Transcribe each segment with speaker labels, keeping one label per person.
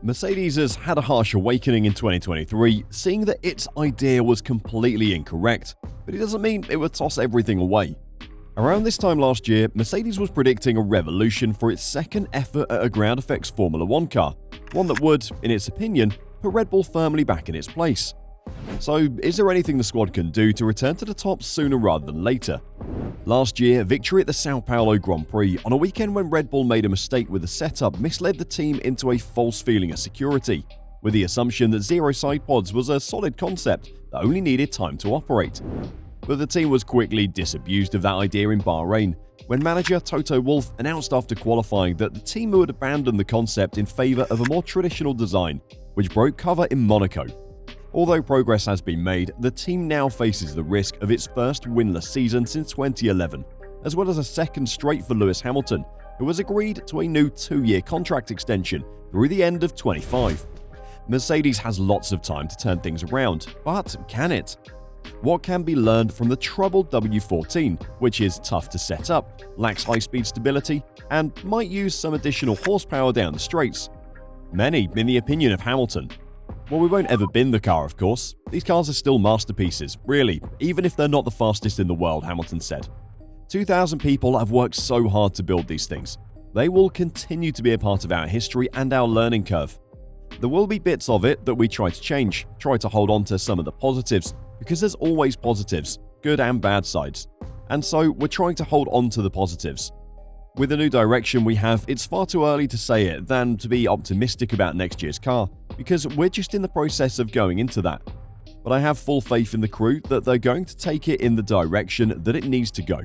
Speaker 1: Mercedes has had a harsh awakening in 2023, seeing that its idea was completely incorrect, but it doesn't mean it would toss everything away. Around this time last year, Mercedes was predicting a revolution for its second effort at a ground effects Formula 1 car, one that would, in its opinion, put Red Bull firmly back in its place. So, is there anything the squad can do to return to the top sooner rather than later? Last year, victory at the Sao Paulo Grand Prix on a weekend when Red Bull made a mistake with the setup misled the team into a false feeling of security, with the assumption that zero side pods was a solid concept that only needed time to operate. But the team was quickly disabused of that idea in Bahrain, when manager Toto Wolff announced after qualifying that the team would abandon the concept in favour of a more traditional design, which broke cover in Monaco. Although progress has been made, the team now faces the risk of its first winless season since 2011, as well as a second straight for Lewis Hamilton, who has agreed to a new 2-year contract extension through the end of 25. Mercedes has lots of time to turn things around, but can it? What can be learned from the troubled W15, which is tough to set up, lacks high-speed stability, and might use some additional horsepower down the straights? Many in the opinion of Hamilton. Well, we won't ever bin the car, of course. These cars are still masterpieces, really, even if they're not the fastest in the world, Hamilton said. 2,000 people have worked so hard to build these things. They will continue to be a part of our history and our learning curve. There will be bits of it that we try to change, try to hold on to some of the positives, because there's always positives, good and bad sides. And so we're trying to hold on to the positives. With the new direction we have, it's far too early to say it than to be optimistic about next year's car, because we're just in the process of going into that. But I have full faith in the crew that they're going to take it in the direction that it needs to go.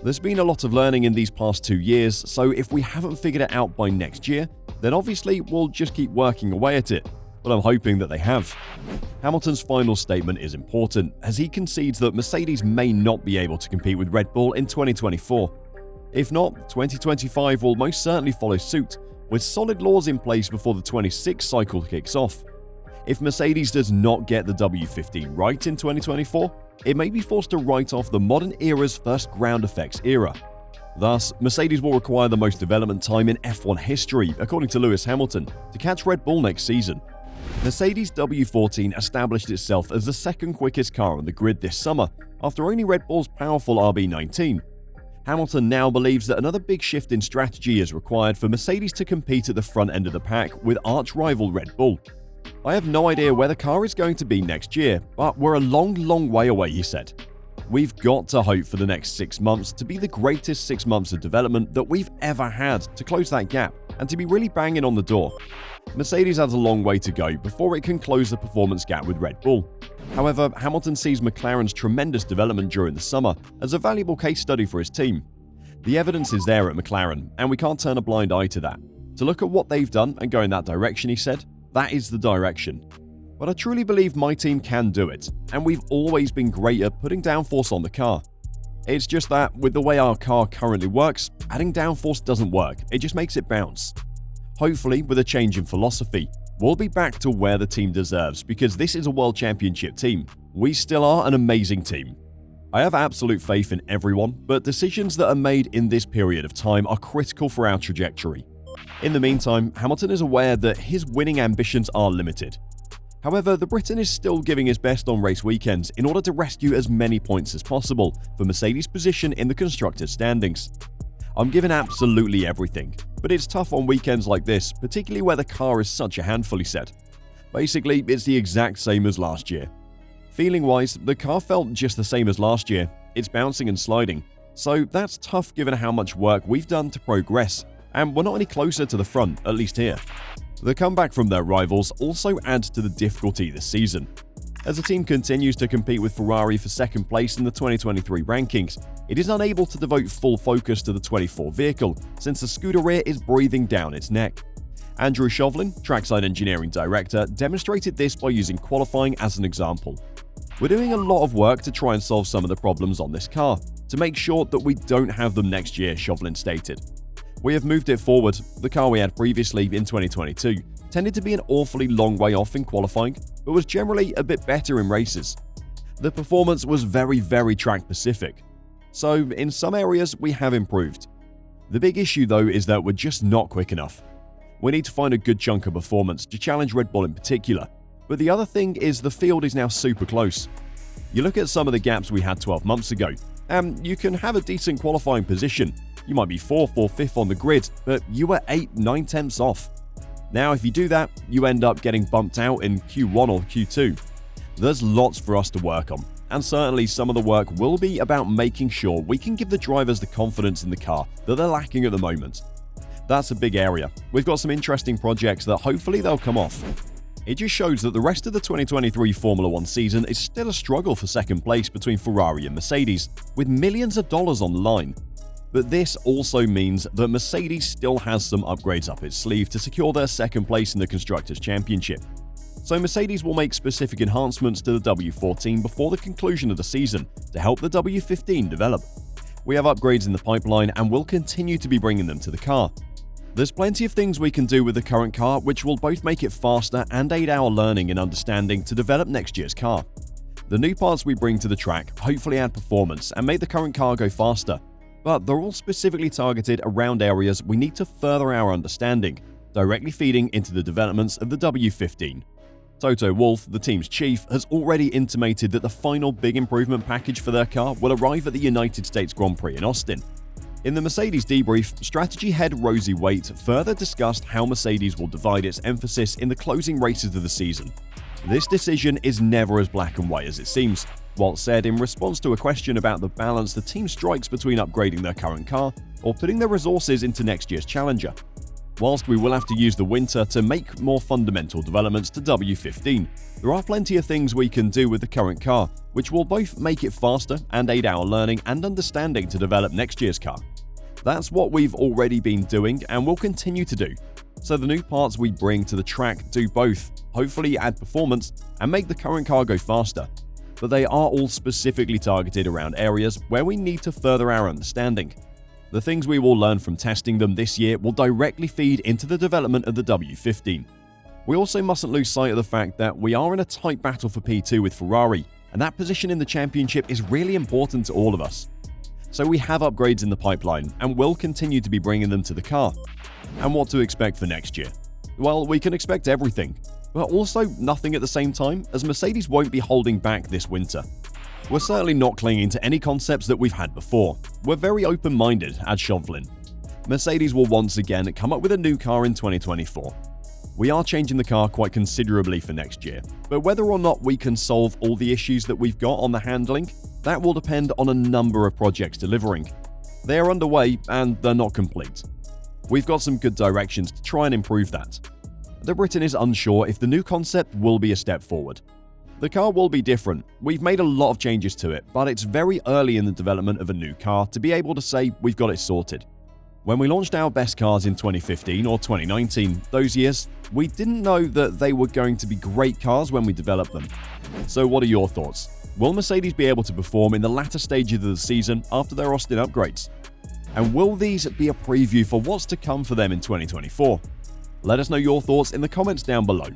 Speaker 1: There's been a lot of learning in these past 2 years, so if we haven't figured it out by next year, then obviously we'll just keep working away at it. But I'm hoping that they have. Hamilton's final statement is important, as he concedes that Mercedes may not be able to compete with Red Bull in 2024. If not, 2025 will most certainly follow suit, with solid laws in place before the 26 cycle kicks off. If Mercedes does not get the W15 right in 2024, it may be forced to write off the modern era's first ground effects era. Thus, Mercedes will require the most development time in F1 history, according to Lewis Hamilton, to catch Red Bull next season. Mercedes W14 established itself as the second quickest car on the grid this summer, after only Red Bull's powerful RB19. Hamilton now believes that another big shift in strategy is required for Mercedes to compete at the front end of the pack with arch-rival Red Bull. I have no idea where the car is going to be next year, but we're a long way away, he said. We've got to hope for the next 6 months to be the greatest 6 months of development that we've ever had to close that gap and to be really banging on the door. Mercedes has a long way to go before it can close the performance gap with Red Bull. However, Hamilton sees McLaren's tremendous development during the summer as a valuable case study for his team. The evidence is there at McLaren, and we can't turn a blind eye to that. To look at what they've done and go in that direction, he said, that is the direction. But I truly believe my team can do it, and we've always been great at putting downforce on the car. It's just that, with the way our car currently works, adding downforce doesn't work, it just makes it bounce. Hopefully, with a change in philosophy, we'll be back to where the team deserves, because this is a World Championship team. We still are an amazing team. I have absolute faith in everyone, but decisions that are made in this period of time are critical for our trajectory. In the meantime, Hamilton is aware that his winning ambitions are limited. However, the Briton is still giving his best on race weekends in order to rescue as many points as possible for Mercedes' position in the constructors' standings. I'm giving absolutely everything, but it's tough on weekends like this, particularly where the car is such a handful, he said. Basically, it's the exact same as last year. Feeling-wise, the car felt just the same as last year. It's bouncing and sliding, so that's tough given how much work we've done to progress, and we're not any closer to the front, at least here. The comeback from their rivals also adds to the difficulty this season. As the team continues to compete with Ferrari for second place in the 2023 rankings, it is unable to devote full focus to the 24 vehicle since the Scuderia is breathing down its neck. Andrew Chauvelin, trackside engineering director, demonstrated this by using qualifying as an example. We're doing a lot of work to try and solve some of the problems on this car, to make sure that we don't have them next year, Chauvelin stated. We have moved it forward. The car we had previously in 2022 tended to be an awfully long way off in qualifying, but was generally a bit better in races. The performance was very track-specific. So, in some areas, we have improved. The big issue, though, is that we're just not quick enough. We need to find a good chunk of performance to challenge Red Bull in particular. But the other thing is the field is now super close. You look at some of the gaps we had 12 months ago, and you can have a decent qualifying position. You might be 4th or 5th on the grid, but you were 8-9 tenths off. Now if you do that, you end up getting bumped out in Q1 or Q2. There's lots for us to work on, and certainly some of the work will be about making sure we can give the drivers the confidence in the car that they're lacking at the moment. That's a big area. We've got some interesting projects that hopefully they'll come off. It just shows that the rest of the 2023 Formula 1 season is still a struggle for second place between Ferrari and Mercedes, with millions of dollars on the line. But this also means that Mercedes still has some upgrades up its sleeve to secure their second place in the Constructors' Championship. So Mercedes will make specific enhancements to the W14 before the conclusion of the season to help the W15 develop. We have upgrades in the pipeline and will continue to be bringing them to the car. There's plenty of things we can do with the current car which will both make it faster and aid our learning and understanding to develop next year's car. The new parts we bring to the track hopefully add performance and make the current car go faster, but they're all specifically targeted around areas we need to further our understanding, directly feeding into the developments of the W15. Toto Wolff, the team's chief, has already intimated that the final big improvement package for their car will arrive at the United States Grand Prix in Austin. In the Mercedes debrief, strategy head Rosie Waite further discussed how Mercedes will divide its emphasis in the closing races of the season. This decision is never as black and white as it seems, Waite said in response to a question about the balance the team strikes between upgrading their current car or putting their resources into next year's challenger. Whilst we will have to use the winter to make more fundamental developments to W15, there are plenty of things we can do with the current car, which will both make it faster and aid our learning and understanding to develop next year's car. That's what we've already been doing and will continue to do. So the new parts we bring to the track do both, hopefully add performance and make the current car go faster. But they are all specifically targeted around areas where we need to further our understanding. The things we will learn from testing them this year will directly feed into the development of the W15. We also mustn't lose sight of the fact that we are in a tight battle for P2 with Ferrari, and that position in the championship is really important to all of us. So we have upgrades in the pipeline and will continue to be bringing them to the car. And what to expect for next year? Well, we can expect everything, but also nothing at the same time, as Mercedes won't be holding back this winter. We're certainly not clinging to any concepts that we've had before. We're very open-minded, adds Chauvelin. Mercedes will once again come up with a new car in 2024. We are changing the car quite considerably for next year, but whether or not we can solve all the issues that we've got on the handling, that will depend on a number of projects delivering. They are underway and they're not complete. We've got some good directions to try and improve that. The Britain is unsure if the new concept will be a step forward. The car will be different. We've made a lot of changes to it, but it's very early in the development of a new car to be able to say we've got it sorted. When we launched our best cars in 2015 or 2019, those years, we didn't know that they were going to be great cars when we developed them. So what are your thoughts? Will Mercedes be able to perform in the latter stages of the season after their Austin upgrades? And will these be a preview for what's to come for them in 2024? Let us know your thoughts in the comments down below.